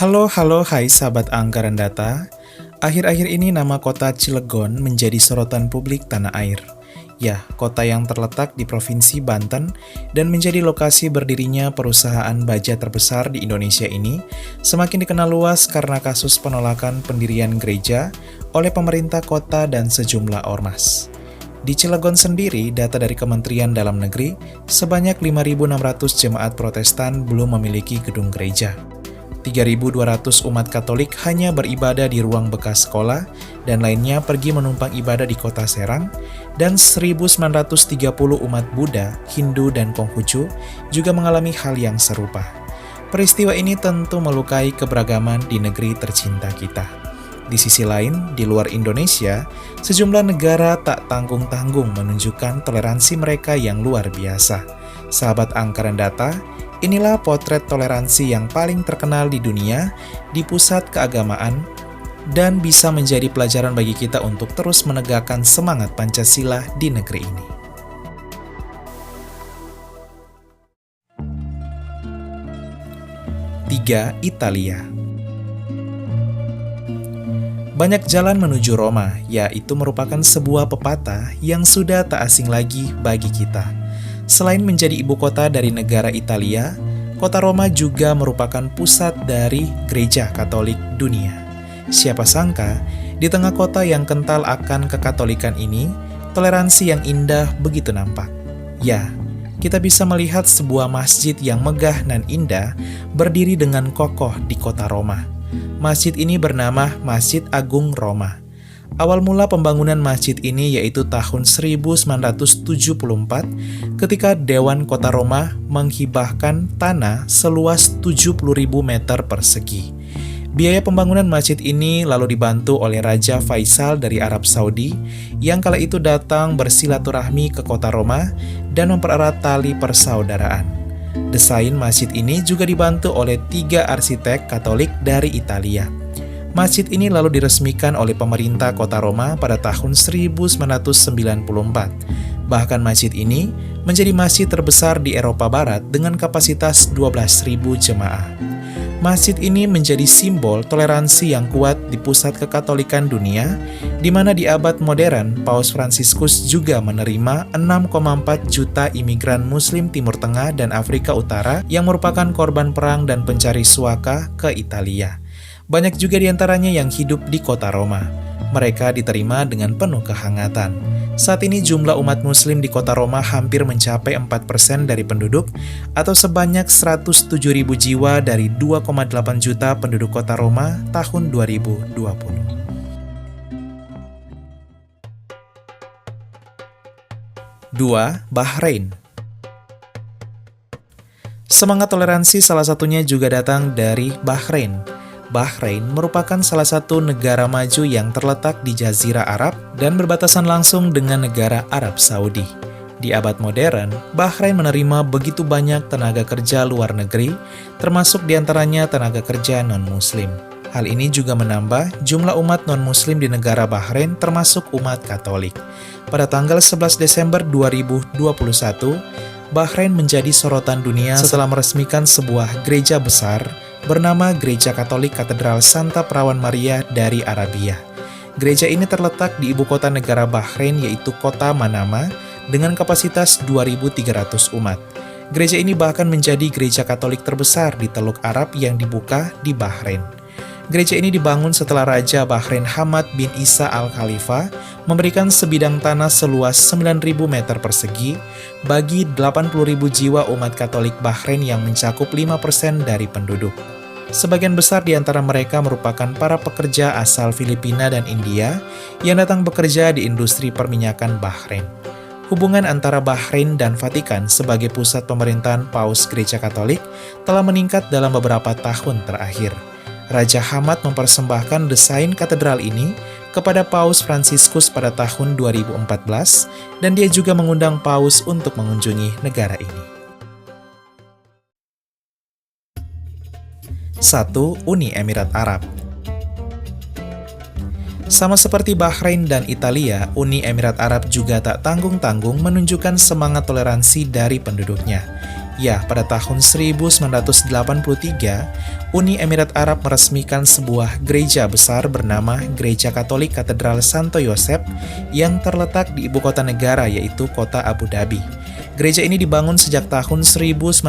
Halo, hai sahabat anggaran data. Akhir-akhir ini nama kota Cilegon menjadi sorotan publik tanah air. Ya, kota yang terletak di Provinsi Banten dan menjadi lokasi berdirinya perusahaan baja terbesar di Indonesia ini semakin dikenal luas karena kasus penolakan pendirian gereja oleh pemerintah kota dan sejumlah ormas. Di Cilegon sendiri, data dari Kementerian Dalam Negeri, sebanyak 5.600 jemaat Protestan belum memiliki gedung gereja. 3.200 umat Katolik hanya beribadah di ruang bekas sekolah dan lainnya pergi menumpang ibadah di kota Serang, dan 1.930 umat Buddha, Hindu, dan Konghucu juga mengalami hal yang serupa. Peristiwa ini tentu melukai keberagaman di negeri tercinta kita. Di sisi lain, di luar Indonesia, sejumlah negara tak tanggung-tanggung menunjukkan toleransi mereka yang luar biasa. Sahabat anggaran data, inilah potret toleransi yang paling terkenal di dunia, di pusat keagamaan, dan bisa menjadi pelajaran bagi kita untuk terus menegakkan semangat Pancasila di negeri ini. Tiga, Italia. Banyak jalan menuju Roma, yaitu merupakan sebuah pepatah yang sudah tak asing lagi bagi kita. Selain menjadi ibu kota dari negara Italia, kota Roma juga merupakan pusat dari gereja Katolik dunia. Siapa sangka, di tengah kota yang kental akan kekatolikan ini, toleransi yang indah begitu nampak. Ya, kita bisa melihat sebuah masjid yang megah dan indah berdiri dengan kokoh di kota Roma. Masjid ini bernama Masjid Agung Roma. Awal mula pembangunan masjid ini yaitu tahun 1974 ketika Dewan Kota Roma menghibahkan tanah seluas 70.000 meter persegi. Biaya pembangunan masjid ini lalu dibantu oleh Raja Faisal dari Arab Saudi yang kala itu datang bersilaturahmi ke kota Roma dan mempererat tali persaudaraan. Desain masjid ini juga dibantu oleh 3 arsitek Katolik dari Italia. Masjid ini lalu diresmikan oleh pemerintah kota Roma pada tahun 1994. Bahkan masjid ini menjadi masjid terbesar di Eropa Barat dengan kapasitas 12.000 jemaah. Masjid ini menjadi simbol toleransi yang kuat di pusat kekatolikan dunia, di mana di abad modern, Paus Fransiskus juga menerima 6,4 juta imigran Muslim Timur Tengah dan Afrika Utara yang merupakan korban perang dan pencari suaka ke Italia. Banyak juga diantaranya yang hidup di kota Roma. Mereka diterima dengan penuh kehangatan. Saat ini jumlah umat Muslim di kota Roma hampir mencapai 4% dari penduduk, atau sebanyak 107.000 jiwa dari 2,8 juta penduduk kota Roma tahun 2020. 2. Bahrain. Semangat toleransi salah satunya juga datang dari Bahrain. Bahrain merupakan salah satu negara maju yang terletak di Jazirah Arab dan berbatasan langsung dengan negara Arab Saudi. Di abad modern, Bahrain menerima begitu banyak tenaga kerja luar negeri, termasuk diantaranya tenaga kerja non-muslim. Hal ini juga menambah jumlah umat non-muslim di negara Bahrain termasuk umat Katolik. Pada tanggal 11 Desember 2021, Bahrain menjadi sorotan dunia setelah meresmikan sebuah gereja besar bernama Gereja Katolik Katedral Santa Perawan Maria dari Arabia. Gereja ini terletak di ibu kota negara Bahrain yaitu kota Manama dengan kapasitas 2.300 umat. Gereja ini bahkan menjadi gereja Katolik terbesar di Teluk Arab yang dibuka di Bahrain. Gereja ini dibangun setelah Raja Bahrain Hamad bin Isa Al-Khalifa memberikan sebidang tanah seluas 9.000 meter persegi bagi 80.000 jiwa umat Katolik Bahrain yang mencakup 5% dari penduduk. Sebagian besar di antara mereka merupakan para pekerja asal Filipina dan India yang datang bekerja di industri perminyakan Bahrain. Hubungan antara Bahrain dan Vatikan sebagai pusat pemerintahan Paus Gereja Katolik telah meningkat dalam beberapa tahun terakhir. Raja Hamad mempersembahkan desain katedral ini kepada Paus Fransiskus pada tahun 2014 dan dia juga mengundang Paus untuk mengunjungi negara ini. 1. Uni Emirat Arab. Sama seperti Bahrain dan Italia, Uni Emirat Arab juga tak tanggung-tanggung menunjukkan semangat toleransi dari penduduknya. Ya, pada tahun 1983, Uni Emirat Arab meresmikan sebuah gereja besar bernama Gereja Katolik Katedral Santo Yosep yang terletak di ibu kota negara yaitu kota Abu Dhabi. Gereja ini dibangun sejak tahun 1962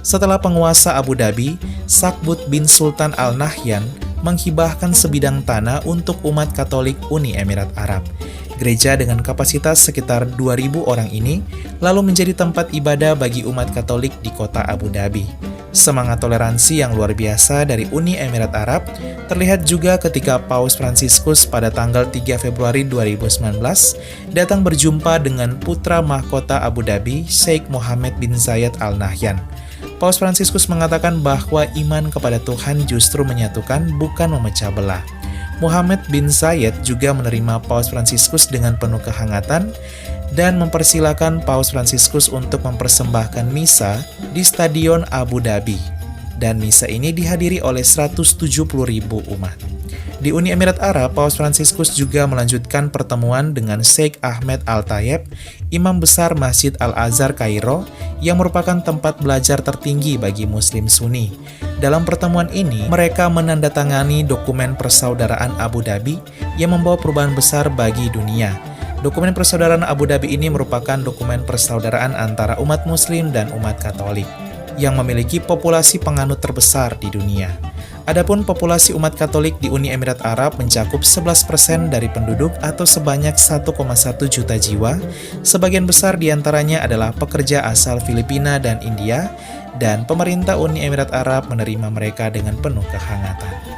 setelah penguasa Abu Dhabi, Sakbut bin Sultan Al Nahyan, menghibahkan sebidang tanah untuk umat Katolik Uni Emirat Arab. Gereja dengan kapasitas sekitar 2.000 orang ini lalu menjadi tempat ibadah bagi umat Katolik di kota Abu Dhabi. Semangat toleransi yang luar biasa dari Uni Emirat Arab terlihat juga ketika Paus Fransiskus pada tanggal 3 Februari 2019 datang berjumpa dengan putra mahkota Abu Dhabi, Sheikh Mohammed bin Zayed Al Nahyan. Paus Fransiskus mengatakan bahwa iman kepada Tuhan justru menyatukan, bukan memecah belah. Mohammed bin Zayed juga menerima Paus Fransiskus dengan penuh kehangatan dan mempersilahkan Paus Fransiskus untuk mempersembahkan misa di Stadion Abu Dhabi. Dan misa ini dihadiri oleh 170.000 umat. Di Uni Emirat Arab, Paus Fransiskus juga melanjutkan pertemuan dengan Sheikh Ahmed Al-Tayeb, Imam Besar Masjid Al-Azhar Kairo, yang merupakan tempat belajar tertinggi bagi Muslim Sunni. Dalam pertemuan ini, mereka menandatangani dokumen persaudaraan Abu Dhabi yang membawa perubahan besar bagi dunia. Dokumen persaudaraan Abu Dhabi ini merupakan dokumen persaudaraan antara umat Muslim dan umat Katolik yang memiliki populasi penganut terbesar di dunia. Adapun populasi umat Katolik di Uni Emirat Arab mencakup 11% dari penduduk atau sebanyak 1,1 juta jiwa. Sebagian besar diantaranya adalah pekerja asal Filipina dan India, dan pemerintah Uni Emirat Arab menerima mereka dengan penuh kehangatan.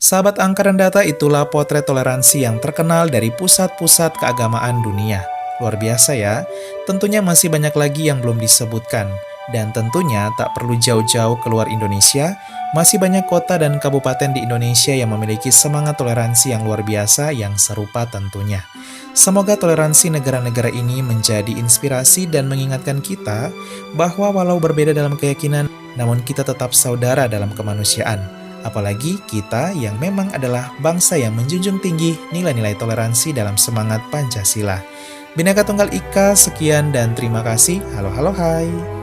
Sahabat Angka dan Data, itulah potret toleransi yang terkenal dari pusat-pusat keagamaan dunia. Luar biasa ya, tentunya masih banyak lagi yang belum disebutkan. Dan tentunya tak perlu jauh-jauh keluar Indonesia, masih banyak kota dan kabupaten di Indonesia yang memiliki semangat toleransi yang luar biasa yang serupa tentunya. Semoga toleransi negara-negara ini menjadi inspirasi dan mengingatkan kita bahwa walau berbeda dalam keyakinan, namun kita tetap saudara dalam kemanusiaan. Apalagi kita yang memang adalah bangsa yang menjunjung tinggi nilai-nilai toleransi dalam semangat Pancasila. Bhinneka Tunggal Ika, sekian dan terima kasih. Halo, halo, hai.